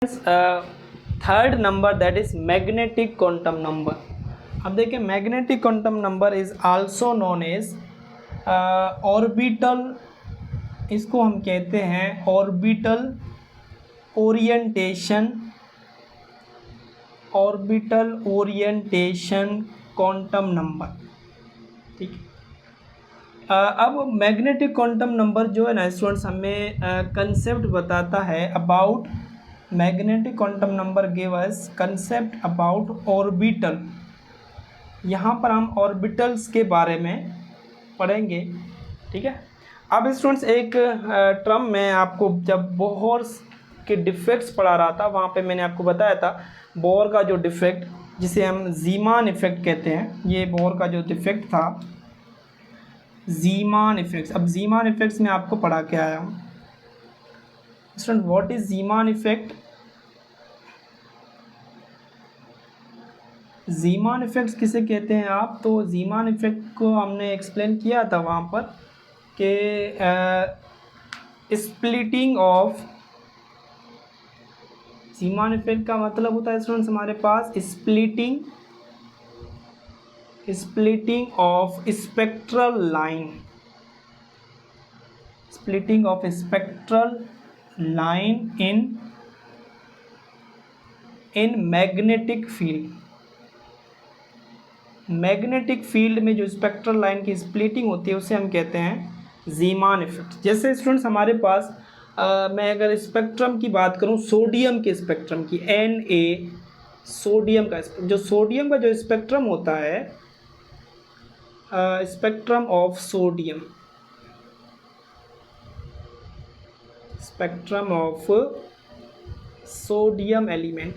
Third number that is magnetic quantum number. अब देखिए magnetic quantum number is also known as orbital, इसको हम कहते हैं orbital orientation, orbital orientation quantum number. ठीक है। अब मैग्नेटिक क्वांटम नंबर जो है ना स्टूडेंट्स हमें कंसेप्ट बताता है about magnetic quantum number give us concept about orbital. यहाँ पर हम ऑर्बिटल्स के बारे में पढ़ेंगे। ठीक है। अब स्टूडेंट्स एक टर्म में आपको जब बोहर के डिफेक्ट्स पढ़ा रहा था वहाँ पे मैंने आपको बताया था बोहर का जो डिफेक्ट जिसे हम ज़ीमान इफेक्ट कहते हैं, ये बोहर का जो डिफेक्ट था ज़ीमान इफेक्ट्स। अब ज़ीमान इफेक्ट्स में आपको पढ़ा के आया हूँ student, what is Zeeman effect. Zeeman effects किसे कहते हैं आप, तो ज़ीमान इफेक्ट को हमने एक्सप्लेन किया था वहाँ पर कि स्प्लिटिंग ऑफ, ज़ीमान इफेक्ट का मतलब होता है स्टूडेंट्स हमारे पास splitting of spectral line, splitting of spectral line in magnetic field. Magnetic field में जो स्पेक्ट्रल लाइन की स्प्लिटिंग होती है उसे हम कहते हैं ज़ीमान इफेक्ट। जैसे स्टूडेंट्स हमारे पास मैं अगर स्पेक्ट्रम की बात करूं सोडियम के स्पेक्ट्रम की, Na सोडियम का, जो सोडियम का जो स्पेक्ट्रम होता है spectrum of sodium, spectrum of sodium element,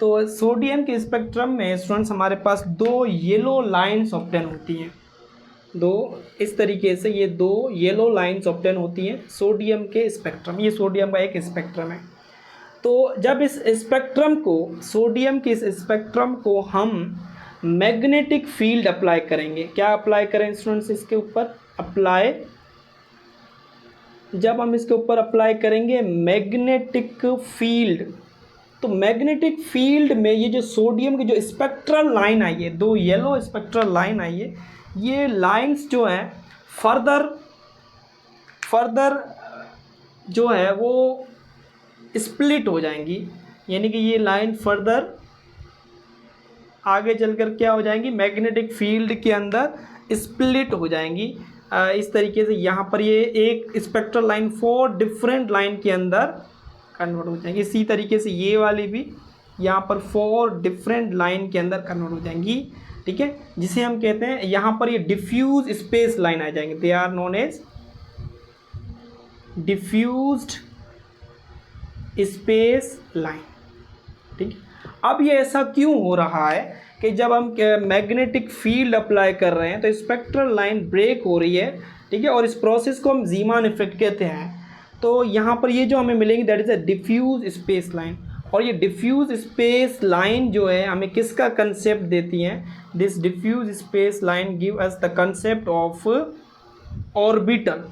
तो सोडियम के स्पेक्ट्रम में स्टूडेंट्स हमारे पास दो येलो लाइंस ऑब्टेन होती हैं, दो इस तरीके से ये दो येलो लाइंस ऑब्टेन होती हैं सोडियम के स्पेक्ट्रम। ये सोडियम का एक स्पेक्ट्रम है। तो जब इस स्पेक्ट्रम को, सोडियम के इस स्पेक्ट्रम को हम मैग्नेटिक फील्ड अप्लाई करेंगे, क्या अप्लाई करें स्टूडेंट्स इसके ऊपर अप्लाई, जब हम इसके ऊपर अप्लाई करेंगे मैग्नेटिक फील्ड, तो मैग्नेटिक फील्ड में ये जो सोडियम की जो स्पेक्ट्रल लाइन आई है, दो येलो स्पेक्ट्रल लाइन आई है, ये लाइंस जो हैं फर्दर जो है वो स्प्लिट हो जाएंगी, यानी कि ये लाइन फर्दर आगे चलकर क्या हो जाएंगी, मैग्नेटिक फील्ड के अंदर स्प्लिट हो जाएंगी। इस तरीके से यहाँ पर ये एक स्पेक्ट्रल लाइन 4 डिफरेंट लाइन के अंदर कन्वर्ट हो जाएंगी। इसी तरीके से ये वाली भी यहाँ पर 4 डिफरेंट लाइन के अंदर कन्वर्ट हो जाएंगी। ठीक है, जिसे हम कहते हैं यहाँ पर ये डिफ्यूज स्पेस लाइन आ जाएंगे, they are known as diffused space line. ठीक, अब ये ऐसा क्यों हो रहा है कि जब हम मैग्नेटिक फील्ड अप्लाई कर रहे हैं तो स्पेक्ट्रल लाइन ब्रेक हो रही है। ठीक है, और इस प्रोसेस को हम ज़ीमान इफेक्ट कहते हैं। तो यहाँ पर ये जो हमें मिलेंगी that is a diffuse space line, और ये डिफ्यूज स्पेस लाइन जो है हमें किसका कंसेप्ट देती हैं, this diffuse space line give us the concept of orbital.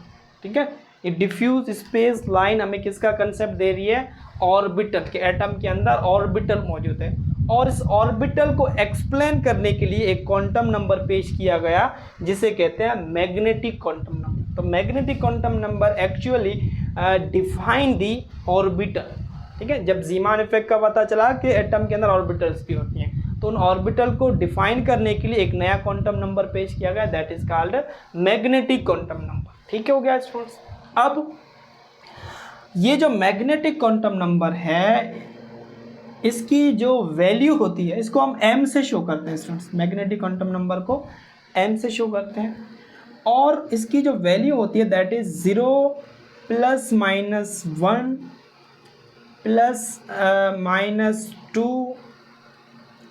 ठीक है, ये डिफ्यूज स्पेस लाइन हमें किसका कंसेप्ट दे रही है, ऑर्बिटल के, एटम के अंदर ऑर्बिटल मौजूद है, और इस ऑर्बिटल को एक्सप्लेन करने के लिए एक क्वांटम नंबर पेश किया गया जिसे कहते हैं मैग्नेटिक क्वांटम नंबर। तो magnetic quantum number actually define the orbital. ठीक है, जब ज़ीमान इफेक्ट का पता चला कि एटम के अंदर ऑर्बिटल्स भी होती हैं, तो उन ऑर्बिटल को डिफाइन करने के लिए एक नया क्वांटम नंबर पेश किया गया, that is called magnetic quantum number. ठीक है, हो गया स्टूडेंट्स। अब ये जो मैग्नेटिक क्वांटम नंबर है इसकी जो वैल्यू होती है इसको हम m से शो करते हैं स्टूडेंट्स, मैग्नेटिक क्वांटम नंबर को m से शो करते हैं, और इसकी जो वैल्यू होती है दैट इज 0 ± 1 ±2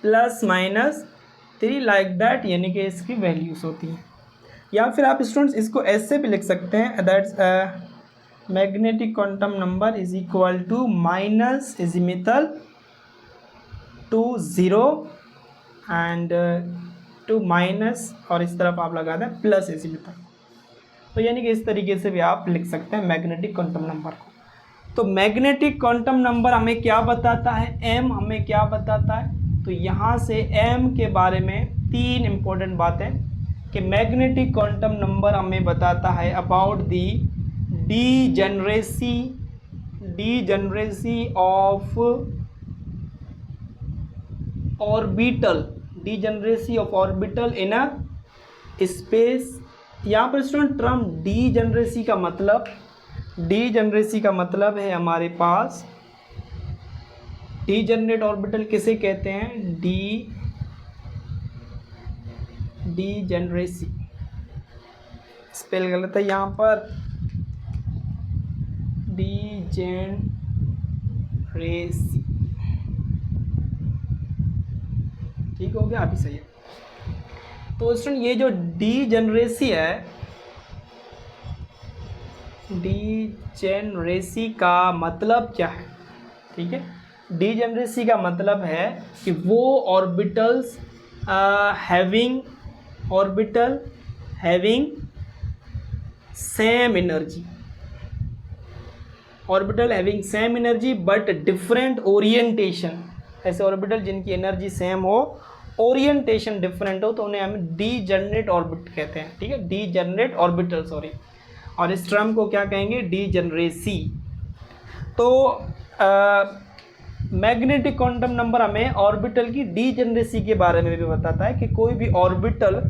±3 लाइक दैट, यानी कि इसकी वैल्यूज होती हैं। या फिर आप स्टूडेंट्स इसको ऐसे भी लिख सकते हैं, that's magnetic quantum number is equal to minus azimuthal to 0 and to minus, और इस तरफ आप लगा दें प्लस इजिमिथल। तो यानी कि इस तरीके से भी आप लिख सकते हैं मैग्नेटिक क्वांटम नंबर को। तो मैग्नेटिक क्वांटम नंबर हमें क्या बताता है, m हमें क्या बताता है, तो यहाँ से m के बारे में 3 इंपॉर्टेंट बातें कि मैग्नेटिक क्वांटम नंबर हमें बताता है about the degeneracy of orbital in a space. यहाँ पर स्टूडेंट टर्म डीजनरेसी का मतलब है हमारे पास डीजनरेट ऑर्बिटल किसे कहते हैं, डीजनरेसी, स्पेल गलत है यहाँ पर, डीजनरेसी, ठीक हो गया, अभी सही है। तो स्टूडेंट ये जो डीजनरेसी है, डीजनरेसी का मतलब क्या है, ठीक है, डीजनरेसी का मतलब है कि वो orbitals having same energy but different orientation. ऐसे ऑर्बिटल जिनकी एनर्जी सेम हो, ओरिएंटेशन डिफरेंट हो, तो उन्हें हम डीजनरेट ऑर्बिट कहते हैं, ठीक है, डीजनरेट ऑर्बिटल, सॉरी, और इस टर्म को क्या कहेंगे, डीजनरेसी। तो मैग्नेटिक क्वांटम नंबर हमें ऑर्बिटल की डीजनरेसी के बारे में भी बताता है कि कोई भी ऑर्बिटल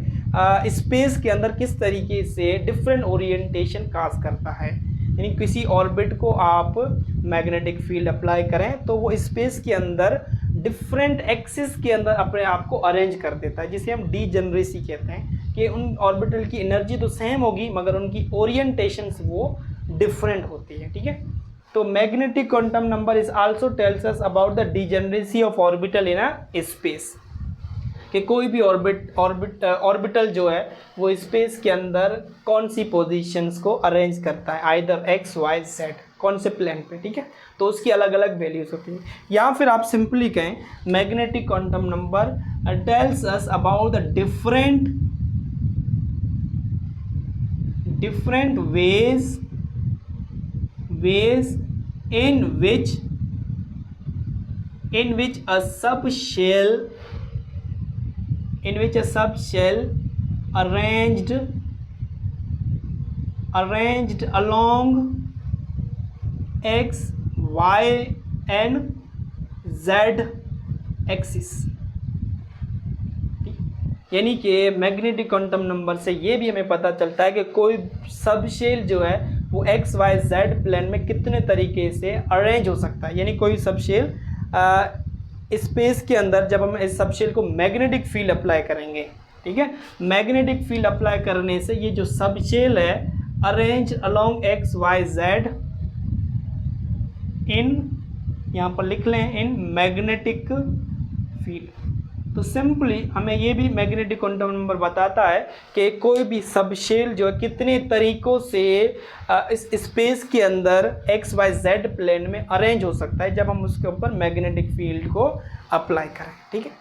स्पेस के अंदर किस तरीके से डिफरेंट ओरिएंटेशन काज करता है। यानी किसी ऑर्बिट को आप मैग्नेटिक फील्ड अप्लाई करें तो वो स्पेस के अंदर डिफरेंट एक्सिस के अंदर अपने आप को अरेंज कर देता है, जिसे हम डीजनरेसी कहते हैं कि उन ऑर्बिटल की एनर्जी तो सेम होगी मगर उनकी ओरिएंटेशंस वो डिफरेंट होती है, ठीक है। तो magnetic quantum number is also tells us about the degeneracy of orbital in a space, कि कोई भी ऑर्बिटल जो है वो स्पेस के अंदर कौन सी पोजीशंस को अरेंज करता है, आइदर एक्स वाई जेड, कौन से प्लेन पे, ठीक है, तो उसकी अलग अलग वैल्यूज होती हैं। या फिर आप सिंपली कहें magnetic quantum number tells us about the different ways in which a subshell arranged along x, y and z axis. यानी कि मैग्नेटिक क्वांटम नंबर से ये भी हमें पता चलता है कि कोई सब शेल जो है वो एक्स वाई जेड प्लेन में कितने तरीके से अरेंज हो सकता है। यानी कोई सब शेल स्पेस के अंदर जब हम इस सब शेल को मैग्नेटिक फील्ड अप्लाई करेंगे, ठीक है, मैग्नेटिक फील्ड अप्लाई करने से ये जो सब शेल है arrange along x y z in, यहाँ पर लिख लें, इन मैग्नेटिक फील्ड। तो सिंपली हमें ये भी मैग्नेटिक क्वांटम नंबर बताता है कि कोई भी सब शेल जो है कितने तरीक़ों से इस स्पेस के अंदर एक्स वाई जेड प्लेन में अरेंज हो सकता है जब हम उसके ऊपर मैग्नेटिक फील्ड को अप्लाई करें, ठीक है।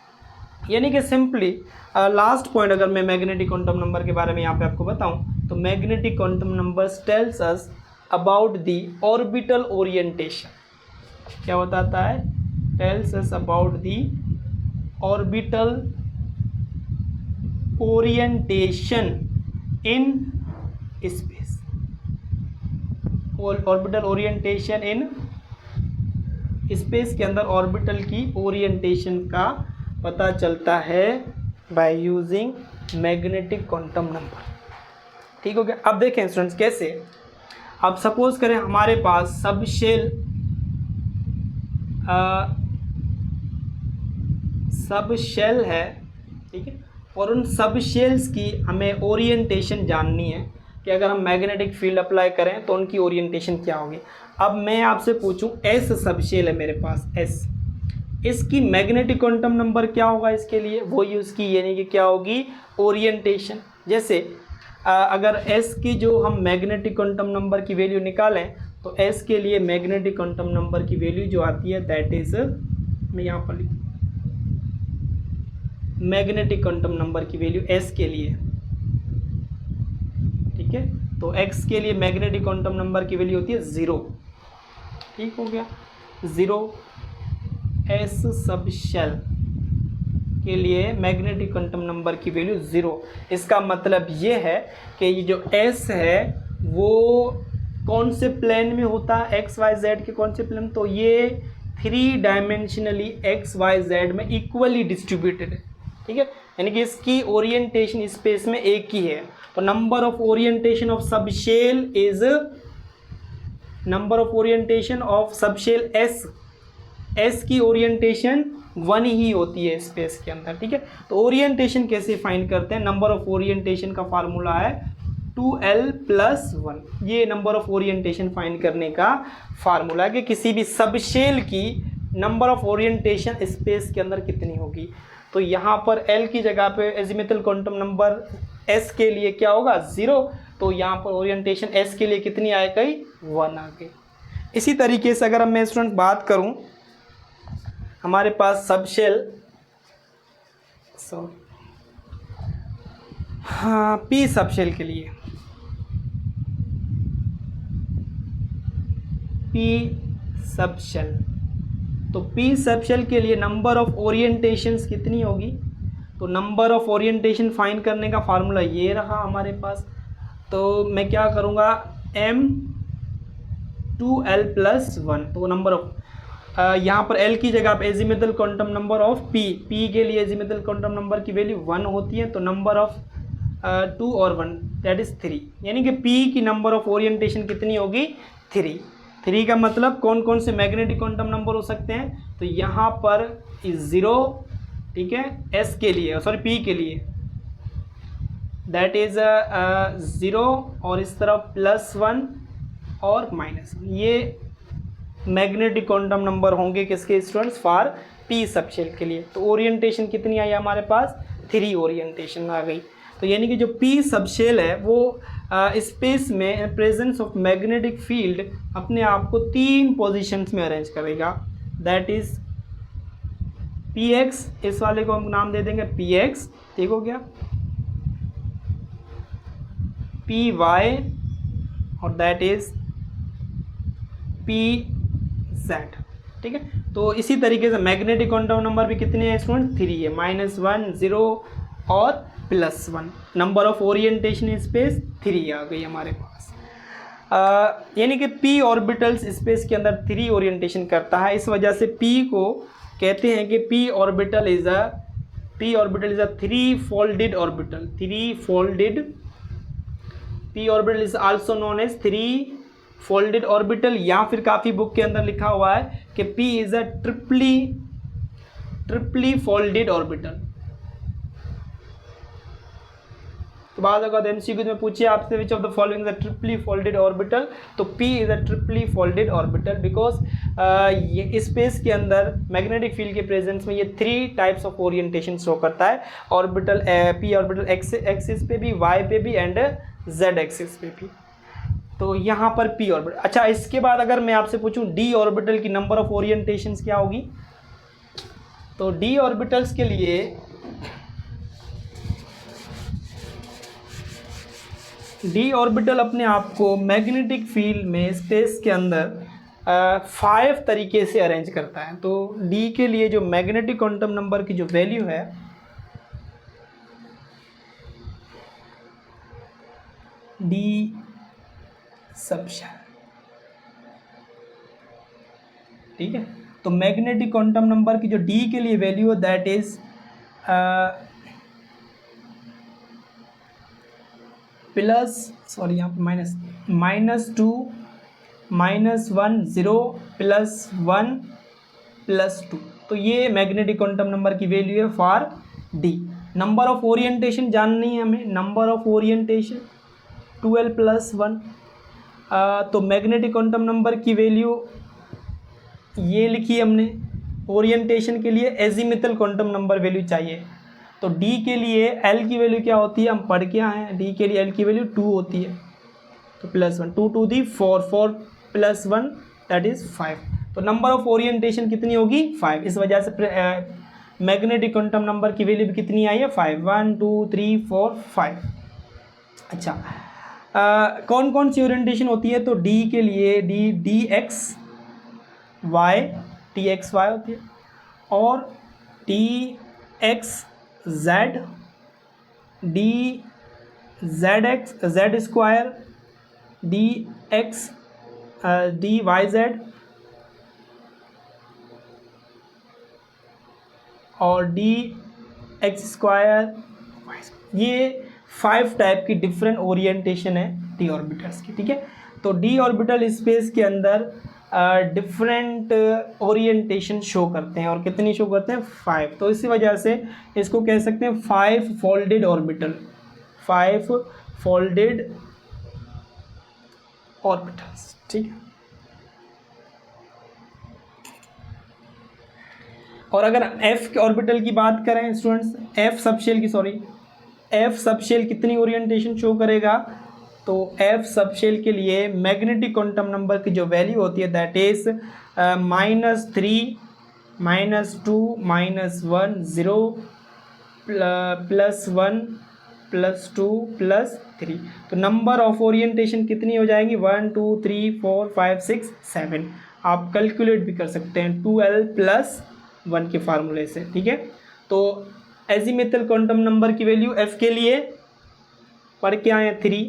यानी कि सिंपली लास्ट पॉइंट अगर मैं मैग्नेटिक क्वांटम नंबर के बारे में यहाँ पे आपको बताऊँ तो magnetic quantum number tells us about the orbital orientation. क्या बताता है? Tells us about the orbital orientation in space. Orbital orientation in space के अंदर ऑर्बिटल की ओरिएंटेशन का पता चलता है by using magnetic quantum number. ठीक हो गया। अब देखें स्टूडेंट्स कैसे। अब सपोज करें हमारे पास सब शेल है, ठीक है, और उन सब शेल्स की हमें ओरिएंटेशन जाननी है कि अगर हम मैग्नेटिक फील्ड अप्लाई करें तो उनकी ओरिएंटेशन क्या होगी। अब मैं आपसे पूछूं एस सब शेल है मेरे पास, एस, इसकी मैग्नेटिक क्वांटम नंबर क्या होगा इसके लिए, वो ही उसकी यानी कि क्या होगी ओरिएंटेशन। जैसे अगर एस की जो हम मैग्नेटिक क्वांटम नंबर की वैल्यू निकालें तो एस के लिए मैग्नेटिक क्वांटम नंबर की वैल्यू जो आती है दैट इज, मैं यहाँ पर लिखूँ मैग्नेटिक क्वांटम नंबर की वैल्यू एस के लिए, ठीक है, तो एक्स के लिए मैग्नेटिक क्वांटम नंबर की वैल्यू होती है 0, ठीक हो गया। 0 एस सब शेल के लिए मैग्नेटिक क्वांटम नंबर की वैल्यू 0। इसका मतलब ये है कि ये जो एस है वो कौन से प्लेन में होता है, एक्स वाई जेड के कौन से प्लेन, तो ये 3 डायमेंशनली एक्स वाई जेड में इक्वली डिस्ट्रीब्यूटेड है, ठीक है, यानी कि इसकी ओरिएंटेशन स्पेस में एक ही है। तो number of orientation of sub shell is number of orientation of sub shell s की ओरिएंटेशन 1 ही होती है स्पेस के अंदर, ठीक है। तो ओरिएंटेशन कैसे फाइंड करते हैं, नंबर ऑफ ओरिएंटेशन का फार्मूला है 2l+1। ये नंबर ऑफ ओरिएंटेशन फाइंड करने का फार्मूला है कि किसी भी सब शेल की नंबर ऑफ ओरिएंटेशन स्पेस के अंदर कितनी होगी। तो यहाँ पर l की जगह पे एजिमुथल क्वांटम नंबर s के लिए क्या होगा 0, तो यहाँ पर ओरिएंटेशन s के लिए कितनी आ गई 1 आ गई। इसी तरीके से अगर मैं स्टूडेंट बात करूँ, हमारे पास सब शेल हाँ पी सब शेल के लिए पी सब शेल, तो पी सब शेल के लिए नंबर ऑफ ओरिएंटेशंस कितनी होगी, तो नंबर ऑफ ओरिएंटेशन फाइंड करने का फार्मूला ये रहा हमारे पास। तो मैं क्या करूँगा m2l+1, तो नंबर ऑफ यहाँ पर l की जगह पे azimuthal quantum number of p के लिए एजिमुथल क्वांटम नंबर की वैल्यू 1 होती है, तो नंबर ऑफ 2 और 1 दैट इज़ 3, यानी कि p की नंबर ऑफ ओरिएंटेशन कितनी होगी 3 का मतलब कौन कौन से मैग्नेटिक क्वांटम नंबर हो सकते हैं, तो यहाँ पर 0, ठीक है, s के लिए सॉरी p के लिए दैट इज़ 0 और इस तरफ +1 और -1, ये मैग्नेटिक क्वांटम नंबर होंगे किसके students for p sub shell के लिए। तो ओरिएंटेशन कितनी आई हमारे पास 3 ओरिएंटेशन आ गई। तो यानी कि जो पी सब शेल है वो स्पेस में प्रेजेंस ऑफ मैग्नेटिक फील्ड अपने आप को 3 पोजीशंस में अरेंज करेगा, दैट इज पी एक्स, इस वाले को हम नाम दे देंगे पी एक्स, ठीक हो गया, पी वाई और दैट इज पी जेड, ठीक है। तो इसी तरीके से मैग्नेटिक क्वांटम नंबर भी कितने हैं स्टूडेंट 3 है, -1 0 और +1, नंबर ऑफ ओरिएंटेशन स्पेस 3 आ गई हमारे पास। यानी कि p ऑर्बिटल्स स्पेस के अंदर 3 ओरिएंटेशन करता है, इस वजह से p को कहते हैं कि p orbital is a 3-folded orbital, 3-folded, p orbital is also known as 3-folded orbital, या फिर काफ़ी बुक के अंदर लिखा हुआ है कि p is a triply folded orbital. तो बाद अगर एमसीक्यू में पूछिए आपसे which of the following is a triply folded orbital, तो p is a triply folded orbital because ये स्पेस के अंदर मैग्नेटिक फील्ड के प्रेजेंस में ये 3 टाइप्स ऑफ ओरिएंटेशन शो करता है, ऑर्बिटल p ऑर्बिटल एक्सिस पे भी, y पे भी एंड z एक्सिस पे भी। तो यहाँ पर p ऑर्बिटल। अच्छा, इसके बाद अगर मैं आपसे पूछूं d ऑर्बिटल की नंबर ऑफ ओरिएंटेशंस क्या होगी, तो d ऑर्बिटल्स के लिए d ऑर्बिटल अपने आप को मैग्नेटिक फील्ड में स्पेस के अंदर 5 तरीके से अरेंज करता है। तो d के लिए जो मैग्नेटिक क्वांटम नंबर की जो वैल्यू है d सब शेल, ठीक है। तो मैग्नेटिक क्वांटम नंबर की जो d के लिए वैल्यू है दैट इज प्लस सॉरी यहाँ पे -2 -1 0 +1 +2, तो ये मैग्नेटिक क्वांटम नंबर की वैल्यू है for d। Number of orientation जाननी है हमें, नंबर ऑफ ओरिएंटेशन 2l+1, तो मैग्नेटिक क्वांटम नंबर की वैल्यू ये लिखी हमने। ओरिएंटेशन के लिए एजीमुथल क्वांटम नंबर वैल्यू चाहिए, तो d के लिए l की वैल्यू क्या होती है हम पढ़ के आए हैं, d के लिए l की वैल्यू 2 होती है, तो +1 2 to the 4 4 +1 दैट इज 5, तो नंबर ऑफ ओरिएंटेशन कितनी होगी 5, इस वजह से मैग्नेटिक क्वांटम नंबर की वैल्यू भी कितनी आई है 5, 1 2 3 4 5। अच्छा, कौन कौन सी ओरिएंटेशन होती है, तो d के लिए d x y t x y होती है, और t x z d z x z square d x d y z और डी एक्स स्क्वायर। ये 5 टाइप की डिफरेंट ओरिएंटेशन है डी ऑर्बिटल्स की, ठीक है। तो डी ऑर्बिटल स्पेस के अंदर डिफरेंट ओरिएंटेशन शो करते हैं, और कितनी शो करते हैं? 5। तो इसी वजह से इसको कह सकते हैं 5 फोल्डेड ऑर्बिटल, 5 फोल्डेड ऑर्बिटल्स, ठीक है। और अगर एफ के ऑर्बिटल की बात करें स्टूडेंट्स, एफ सबशेल कितनी ओरिएंटेशन शो करेगा? तो एफ सबशेल के लिए मैग्नेटिक क्वांटम नंबर की जो वैल्यू होती है दैट इज -3 -2 -1 0 +1 +2 +3। तो नंबर ऑफ ओरिएंटेशन कितनी हो जाएंगी? 1 2 3 4 5 6 7। आप कैलकुलेट भी कर सकते हैं 2l+1 के फार्मूले से, ठीक है। तो एजीमुथल क्वांटम नंबर की वैल्यू एफ के लिए पढ़ के आए 3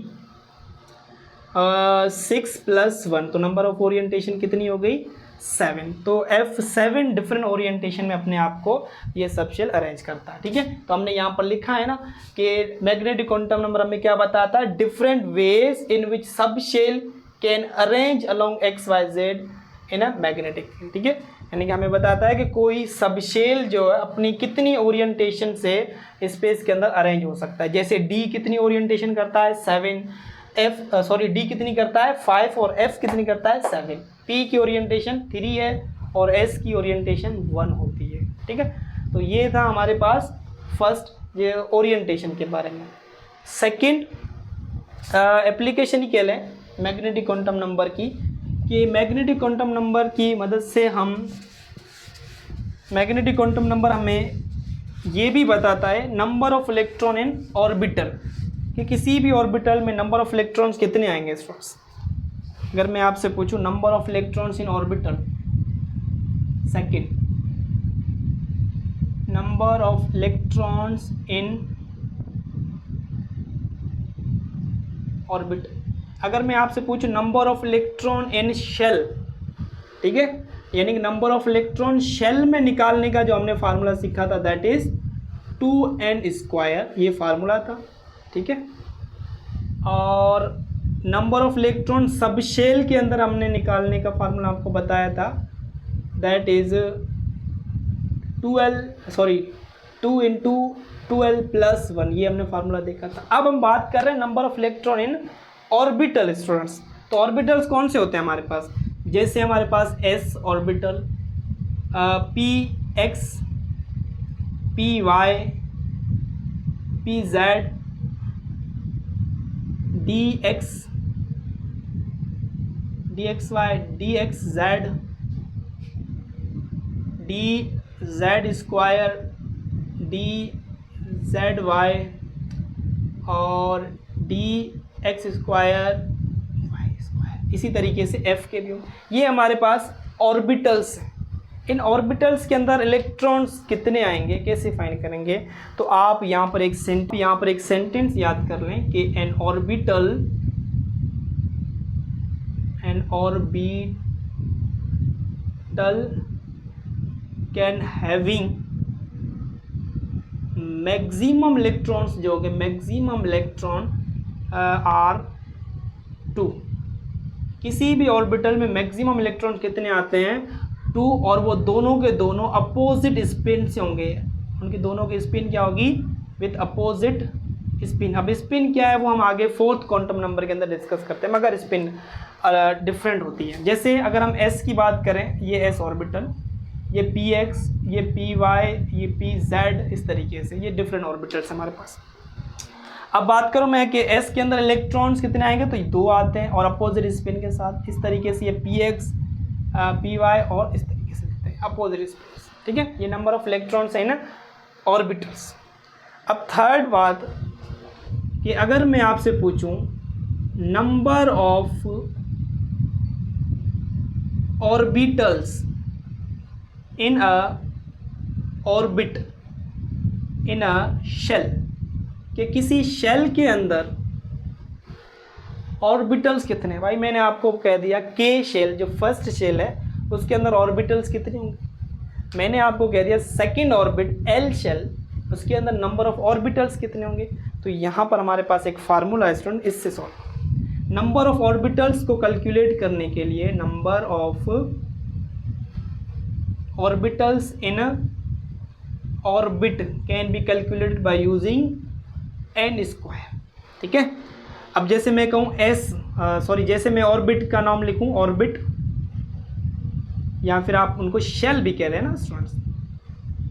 6 + 1, तो नंबर ऑफ ओरिएंटेशन कितनी हो गई? 7। तो एफ 7 डिफरेंट ओरिएंटेशन में अपने आप को ये सबशेल अरेंज करता है, ठीक है। तो हमने यहाँ पर लिखा है ना कि मैग्नेटिक क्वांटम नंबर हमें क्या बताता है? Different ways in which subshell can arrange along x y z in a magnetic field, ठीक है। यानी कि हमें बताता है कि कोई सबशेल जो है अपनी कितनी ओरिएंटेशन से स्पेस के अंदर अरेंज हो सकता है। जैसे डी कितनी ओरिएंटेशन करता है? 7। डी कितनी करता है? 5। और एफ कितनी करता है? 7। पी की ओरिएंटेशन 3 है और एस की ओरिएंटेशन 1 होती है, ठीक है। तो ये था हमारे पास फर्स्ट ये ओरिएंटेशन के बारे में। सेकंड एप्लीकेशन ही कह लें मैग्नेटिक क्वांटम नंबर की, कि मैग्नेटिक क्वांटम नंबर की मदद से मैग्नेटिक क्वांटम नंबर हमें ये भी बताता है number of electron in orbital, कि किसी भी ऑर्बिटल में नंबर ऑफ इलेक्ट्रॉन्स कितने आएंगे स्टूडेंट्स। अगर मैं आपसे पूछूं number of electrons in orbital, second number of electrons in orbital, अगर मैं आपसे पूछूं number of electron in shell, ठीक है, यानी कि नंबर ऑफ इलेक्ट्रॉन शेल में निकालने का जो हमने फार्मूला सीखा था दैट इज 2n², ये फार्मूला था, ठीक है। और number of electron sub shell के अंदर हमने निकालने का फार्मूला आपको बताया था दैट इज 2 × 2l+1, ये हमने फार्मूला देखा था। अब हम बात कर रहे हैं number of electron in orbital students. तो ऑर्बिटल्स कौन से होते हैं हमारे पास? जैसे हमारे पास s orbital, px, py, pz, dx, dxy, dxz, dz², dzy और dx², इसी तरीके से f के भी। ये हमारे पास ऑर्बिटल्स हैं। इन ऑर्बिटल्स के अंदर इलेक्ट्रॉन्स कितने आएंगे, कैसे फाइंड करेंगे? तो आप यहाँ पर एक सेंटेंस याद कर लें कि N orbital can having maximum electrons, जो होंगे मैक्सिमम इलेक्ट्रॉन आर 2। किसी भी ऑर्बिटल में मैक्सिमम इलेक्ट्रॉन कितने आते हैं? 2, और वो दोनों के दोनों अपोजिट स्पिन से होंगे। उनकी दोनों की स्पिन क्या होगी? With opposite spin. अब स्पिन क्या है वो हम आगे 4th क्वांटम नंबर के अंदर डिस्कस करते हैं, मगर स्पिन डिफरेंट होती है। जैसे अगर हम s की बात करें, ये s ऑर्बिटल, ये px, ये py, ये pz, इस तरीके से ये डिफरेंट ऑर्बिटल्स हमारे पास। अब बात करूँ मैं कि s के अंदर इलेक्ट्रॉन्स कितने आएंगे, तो 2 आते हैं और अपोजिट स्पिन के साथ। इस तरीके से ये px, py और इस तरीके से देते हैं अपोजिट स्पिन, ठीक है। ये नंबर ऑफ इलेक्ट्रॉन्स है ना ऑर्बिटल्स। अब थर्ड बात कि अगर मैं आपसे पूछूं number of orbitals in a orbit in a shell, कि किसी शेल के अंदर ऑर्बिटल्स कितने, भाई मैंने आपको कह दिया के शेल जो फर्स्ट शेल है उसके अंदर ऑर्बिटल्स कितने होंगे। मैंने आपको कह दिया सेकंड ऑर्बिट एल शेल, उसके अंदर नंबर ऑफ ऑर्बिटल्स कितने होंगे। तो यहाँ पर हमारे पास एक फार्मूला है स्टूडेंट, इससे सॉल्व। नंबर ऑफ ऑर्बिटल्स को कैलकुलेट करने के लिए number of orbitals in orbit can be calculated by using n square. ठीक है, अब जैसे मैं कहूँ जैसे मैं ऑर्बिट का नाम लिखूँ ऑर्बिट, या फिर आप उनको शेल भी कह रहे हैं ना स्टूडेंट्स।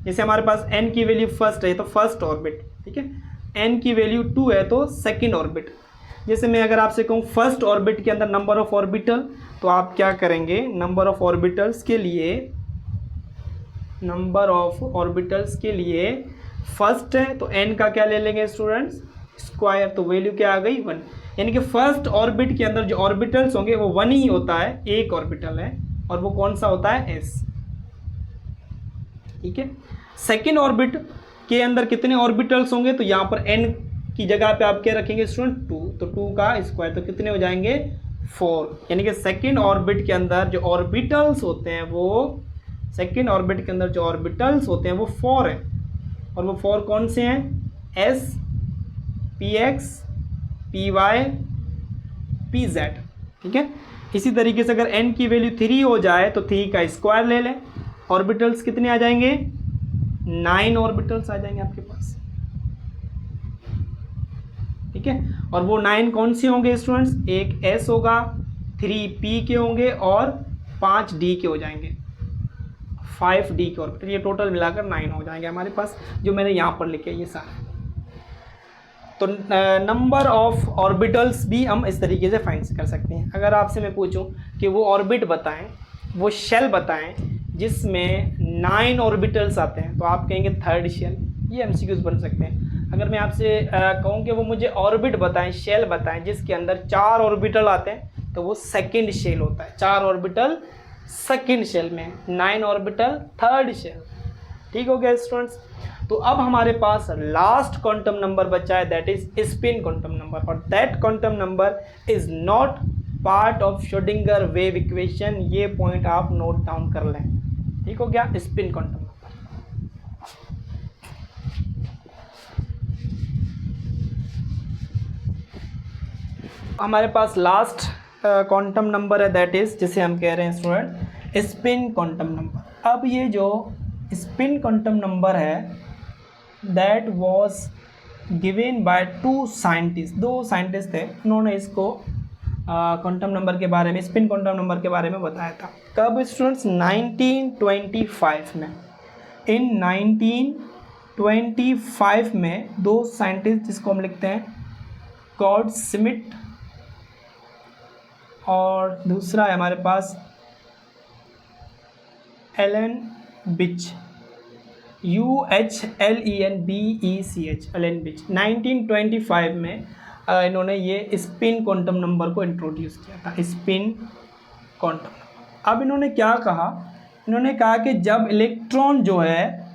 जैसे हमारे पास n की वैल्यू फर्स्ट है तो फर्स्ट ऑर्बिट, ठीक है, n की वैल्यू 2 है तो सेकंड ऑर्बिट। जैसे मैं अगर आपसे कहूँ फर्स्ट ऑर्बिट के अंदर नंबर ऑफ ऑर्बिटल, तो आप क्या करेंगे, नंबर ऑफ ऑर्बिटल्स के लिए फर्स्ट है तो n का क्या ले लेंगे स्टूडेंट्स, स्क्वायर, तो वैल्यू क्या आ गई 1। यानी कि फर्स्ट ऑर्बिट के अंदर जो ऑर्बिटल्स होंगे वो 1 ही होता है, एक ऑर्बिटल है, और वो कौन सा होता है, s। ठीक है, सेकेंड ऑर्बिट के अंदर कितने ऑर्बिटल्स होंगे, तो यहाँ पर n की जगह पे आप क्या रखेंगे स्टूडेंट 2, तो 2 का स्क्वायर, तो कितने हो जाएंगे 4। यानी कि सेकेंड ऑर्बिट के अंदर जो ऑर्बिटल्स होते हैं वो 4 है, और वो 4 कौन से हैं, s px py pz। ठीक है, इसी तरीके से अगर n की वैल्यू 3 हो जाए तो 3 का स्क्वायर ले लें, ऑर्बिटल्स कितने आ जाएंगे, 9 ऑर्बिटल्स आ जाएंगे आपके पास। ठीक है, और वो 9 कौन से होंगे स्टूडेंट्स, एक s होगा, 3 p के होंगे और 5 d के हो जाएंगे, 5 d के ऑर्बिटल, ये टोटल मिलाकर 9 हो जाएंगे हमारे पास, जो मैंने यहाँ पर लिखे ये सारे। तो नंबर ऑफ ऑर्बिटल्स भी हम इस तरीके से फाइंड कर सकते हैं। अगर आपसे मैं पूछूं कि वो ऑर्बिट बताएं, वो शेल बताएं जिसमें 9 ऑर्बिटल्स आते हैं, तो आप कहेंगे थर्ड शेल, ये एमसीक्यूज बन सकते हैं। अगर मैं आपसे कहूं कि वो मुझे ऑर्बिट बताएं, शेल बताएं जिसके अंदर 4 ऑर्बिटल आते हैं, तो वो सेकेंड शेल होता है, 4 ऑर्बिटल सेकेंड शेल में, 9 ऑर्बिटल थर्ड शेल। ठीक हो गया स्टूडेंट्स। तो अब हमारे पास लास्ट क्वांटम नंबर बचा है, that is spin quantum number, और that quantum number is not part of Schrodinger wave equation. ये पॉइंट आप नोट डाउन कर लें। ठीक हो गया, स्पिन क्वांटम नंबर। हमारे पास लास्ट क्वांटम नंबर है, दैट इज जिसे हम कह रहे हैं स्टूडेंट स्पिन क्वांटम नंबर। अब ये जो स्पिन क्वांटम नंबर है that was given by 2 scientist, 2 scientist थे, उन्होंने इसको क्वांटम नंबर के बारे में, स्पिन क्वांटम नंबर के बारे में बताया था। कब स्टूडेंट्स, 1925 में। इन 1925 में 2 साइंटिस्ट जिसको हम लिखते हैं गॉड स्मिथ, और दूसरा है हमारे पास एलन बिच, UHLENBECH, एलन बिच। 1925 में इन्होंने ये स्पिन क्वांटम नंबर को इंट्रोड्यूस किया था, स्पिन क्वांटम। अब इन्होंने क्या कहा, इन्होंने कहा कि जब इलेक्ट्रॉन जो है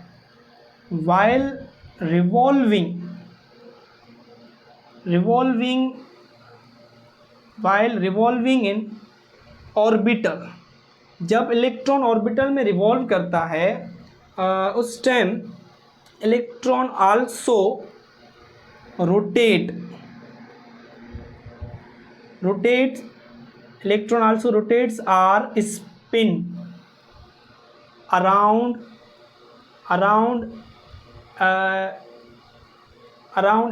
वाइल रिवॉल्विंग इन ऑर्बिटल, जब इलेक्ट्रॉन ऑर्बिटल में रिवॉल्व करता है उस time electron also rotates or spin around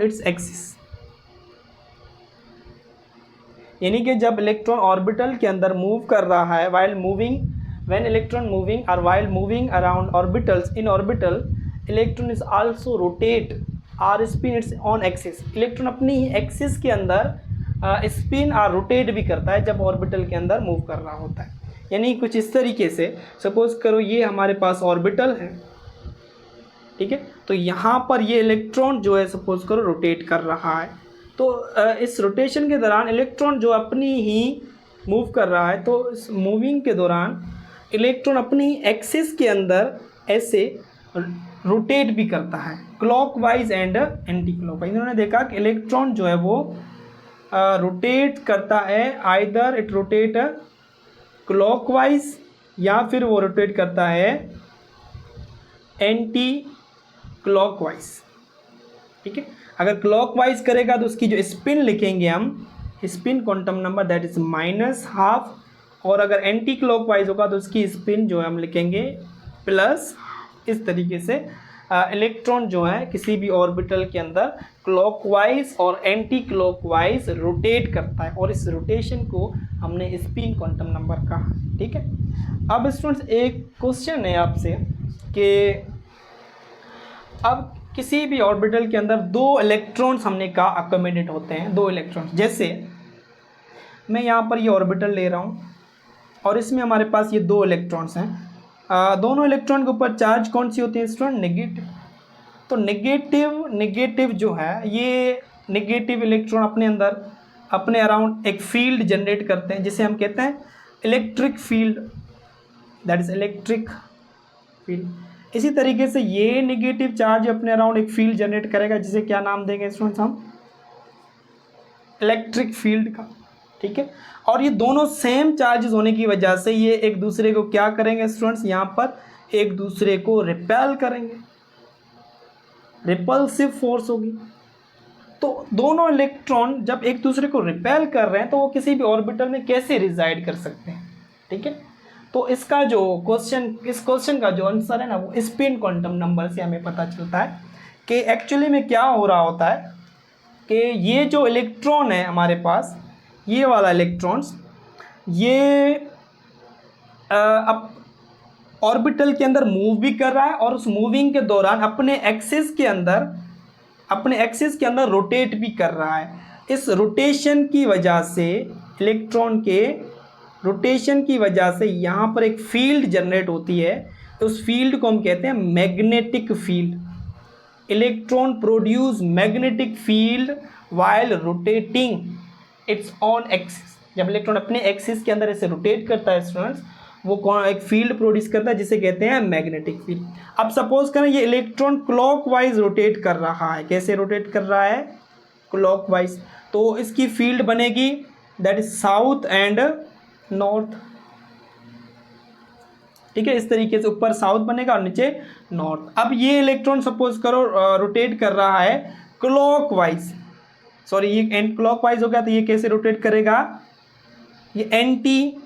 its axis। यानी कि जब इलेक्ट्रॉन ऑर्बिटल के अंदर मूव कर रहा है, when electron moving or while moving around orbitals, in orbital electron is also rotate or spin its own axis। Electron अपनी ही axis के अंदर स्पिन और रोटेट भी करता है जब ऑर्बिटल के अंदर मूव कर रहा होता है। यानी कुछ इस तरीके से, सपोज करो ये हमारे पास ऑर्बिटल है, ठीक है, तो यहाँ पर ये इलेक्ट्रॉन जो है सपोज करो रोटेट कर रहा है, तो इस रोटेशन के दौरान इलेक्ट्रॉन जो अपनी ही मूव कर रहा है, तो इस मूविंग के दौरान इलेक्ट्रॉन अपनी एक्सिस के अंदर ऐसे रोटेट भी करता है, क्लॉकवाइज एंड एंटी क्लॉकवाइज। इन्होंने देखा कि इलेक्ट्रॉन जो है वो रोटेट करता है, आइदर इट रोटेट क्लॉकवाइज या फिर वो रोटेट करता है एंटी क्लॉकवाइज। ठीक है, अगर क्लॉकवाइज करेगा तो उसकी जो स्पिन लिखेंगे हम, spin quantum number that is -12, और अगर एंटी क्लॉकवाइज होगा तो उसकी स्पिन जो है हम लिखेंगे प्लस। इस तरीके से इलेक्ट्रॉन जो है किसी भी ऑर्बिटल के अंदर क्लॉकवाइज और एंटी क्लॉकवाइज रोटेट करता है, और इस रोटेशन को हमने स्पिन क्वांटम नंबर कहा। ठीक है, अब स्टूडेंट्स एक क्वेश्चन है आपसे कि अब किसी भी ऑर्बिटल के अंदर 2 इलेक्ट्रॉन्स हमने कहा अकोमोडेट होते हैं, 2 इलेक्ट्रॉन्स। जैसे मैं यहाँ पर ये ऑर्बिटल ले रहा हूँ और इसमें हमारे पास ये 2 इलेक्ट्रॉन्स हैं। दोनों इलेक्ट्रॉन के ऊपर चार्ज कौन सी होती है स्टूडेंट? नेगेटिव। तो नेगेटिव जो है, ये नेगेटिव इलेक्ट्रॉन अपने अंदर अपने अराउंड एक फील्ड जनरेट करते हैं जिसे हम कहते हैं electric field, that is electric field. इसी तरीके से ये नेगेटिव चार्ज अपने अराउंड एक फील्ड जनरेट करेगा जिसे क्या नाम देंगे स्टूडेंट्स हम? इलेक्ट्रिक फील्ड का। ठीक है, और ये दोनों सेम चार्जेस होने की वजह से ये एक दूसरे को क्या करेंगे स्टूडेंट्स? यहाँ पर एक दूसरे को रिपेल करेंगे, रिपल्सिव फोर्स होगी। तो दोनों इलेक्ट्रॉन जब एक दूसरे को रिपेल कर रहे हैं तो वो किसी भी ऑर्बिटल में कैसे रिजाइड कर सकते हैं? ठीक है, तो इसका जो क्वेश्चन, इस क्वेश्चन का जो आंसर है ना, वो स्पिन क्वांटम नंबर से हमें पता चलता है कि एक्चुअली में क्या हो रहा होता है कि ये जो इलेक्ट्रॉन है हमारे पास, ये वाला इलेक्ट्रॉन्स, ये अब ऑर्बिटल के अंदर मूव भी कर रहा है और उस मूविंग के दौरान अपने एक्सिस के अंदर रोटेट भी कर रहा है। इस रोटेशन की वजह से, इलेक्ट्रॉन के रोटेशन की वजह से यहाँ पर एक फील्ड जनरेट होती है। उस फील्ड को हम कहते हैं magnetic field. Electron produce magnetic field while rotating it's on axis. जब इलेक्ट्रॉन अपने एक्सिस के अंदर ऐसे रोटेट करता है स्टूडेंट्स, वो एक फील्ड प्रोड्यूस करता है जिसे कहते हैं मैग्नेटिक फील्ड। अब सपोज करें ये इलेक्ट्रॉन क्लॉकवाइज रोटेट कर रहा है। कैसे रोटेट कर रहा है? क्लॉकवाइज। तो इसकी फील्ड बनेगी that is south and north. ठीक है, इस तरीके से ऊपर साउथ बनेगा और नीचे नॉर्थ। अब ये इलेक्ट्रॉन सपोज करो रोटेट कर रहा है क्लॉकवाइज, सॉरी ये एंटी क्लॉकवाइज हो गया, तो ये कैसे रोटेट करेगा? ये एंटी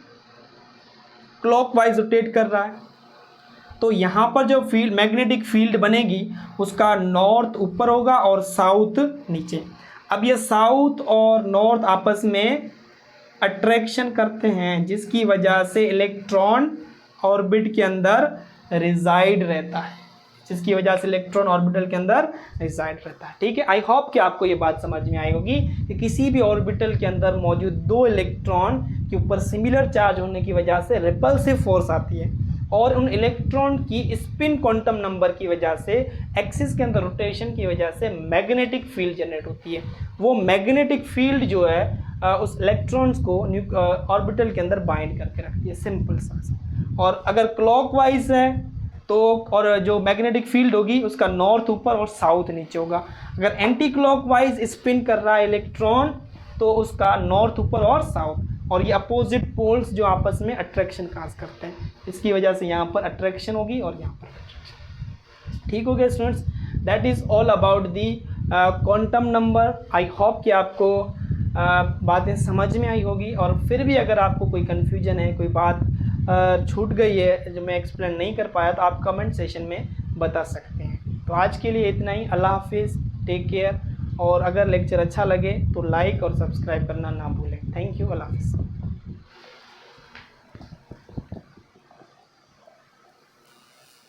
क्लॉकवाइज रोटेट कर रहा है। तो यहाँ पर जो फील्ड, मैग्नेटिक फील्ड बनेगी, उसका नॉर्थ ऊपर होगा और साउथ नीचे। अब ये साउथ और नॉर्थ आपस में अट्रैक्शन करते हैं, जिसकी वजह से इलेक्ट्रॉन ऑर्बिट के अंदर रिजाइड रहता है, जिसकी वजह से इलेक्ट्रॉन ऑर्बिटल के अंदर रिजाइड रहता है। ठीक है, आई होप कि आपको ये बात समझ में आई होगी कि किसी भी ऑर्बिटल के अंदर मौजूद 2 इलेक्ट्रॉन के ऊपर सिमिलर चार्ज होने की वजह से रिपल्सिव फोर्स आती है, और उन इलेक्ट्रॉन की स्पिन क्वांटम नंबर की वजह से, एक्सिस के अंदर रोटेशन की वजह से मैग्नेटिक फील्ड जनरेट होती है। वो मैग्नेटिक फील्ड जो है उस इलेक्ट्रॉन्स को ऑर्बिटल के अंदर बाइंड करके रखती है, सिंपल सा। और अगर क्लॉकवाइज है तो, और जो मैग्नेटिक फील्ड होगी उसका नॉर्थ ऊपर और साउथ नीचे होगा। अगर एंटी क्लॉकवाइज स्पिन कर रहा है इलेक्ट्रॉन तो उसका नॉर्थ ऊपर और साउथ, और ये अपोजिट पोल्स जो आपस में अट्रैक्शन काज करते हैं, इसकी वजह से यहाँ पर अट्रैक्शन होगी और यहाँ पर अट्रैक्शन। ठीक हो गया students, that is all about the quantum number. I hope कि आपको बातें समझ में आई होगी, और फिर भी अगर आपको कोई कन्फ्यूजन है, कोई बात छूट गई है जो मैं एक्सप्लेन नहीं कर पाया, तो आप कमेंट सेशन में बता सकते हैं। तो आज के लिए इतना ही। अल्लाह हाफिज़, टेक केयर, और अगर लेक्चर अच्छा लगे तो लाइक और सब्सक्राइब करना ना भूलें। थैंक यू, अल्लाह हाफिज़।